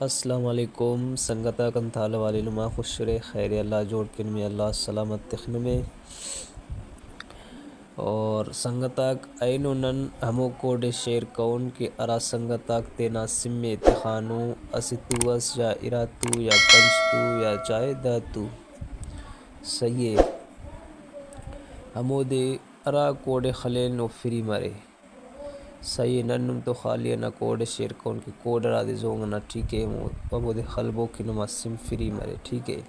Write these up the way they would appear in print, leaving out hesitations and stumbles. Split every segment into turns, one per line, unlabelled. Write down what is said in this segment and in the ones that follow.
السلام علیکم سنگتا کنتھال والی نما خوشرے خیر اللہ جوڑ کن میں اللہ سلامت تخن میں اور سنگتاک اینو نن ہمو کوڈ شیئر کون کہ ارا سنگتاک تینا سم میں اتخانو اسیتوس یا اراتو یا پنچتو یا چائے داتو صحیح ہمو دے ارا کوڈ خلین و فری مرے صحیح ننم تو خالی نہ کوڈ شیئر کون کہ کوڈ را دے زونگنا ٹھیک ہے ہمو دے خلبو کی نما سم فری مرے ٹھیک ہے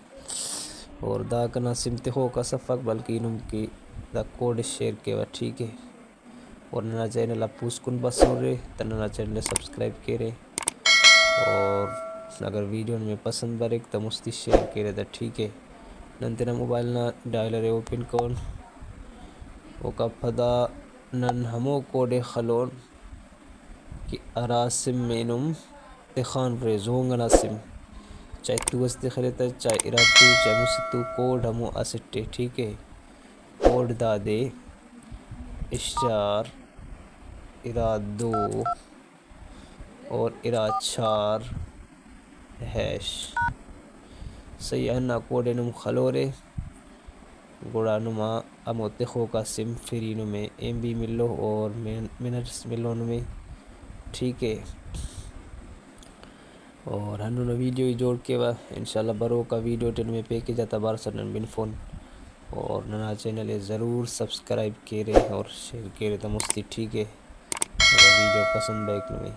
اور دا کنا سم تخو کا صفق بلکہ انم کی دا کوڈ شیئر کے وا ٹھیک ہے اور ننا چینل اپوس کن بس ہو رہے تو ننا چینل سبسکرائب کرے اور اگر ویڈیو میں پسند برک تو مستی شیئر کرے دا ٹھیک ہے نن تینا موبائل نا ڈائلر اوپن کون او کا پدا نن ہمو کوڈ خلون کہ ارا سم مینم تخان رے زونگنا سم چاہے تو اس تخلیتا چاہے اراتو چاہے مسیتو کوڈ ہمو اسٹے ٹھیک ہے کوڈ دا دے اشار ارا دو اور ارا چار ہیش صحیح ہے کوڈ نم خلورے گوڑا نما ہمو تخو کا سم فری نمیں ایم بی ملو اور منٹس ملو نمیں ٹھیک ہے اور ہنو ویڈیو جوڑ کے وا انشاءاللہ برو کا ویڈیو ٹن میں پے کے جاتا بار سنن بن فون اور ننا چینل ضرور سبسکرائب کرے اور شیئر کرے تو مستی ٹھیک ہے اگر ویڈیو پسند بیک میں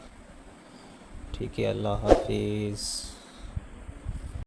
ٹھیک ہے اللہ حافظ.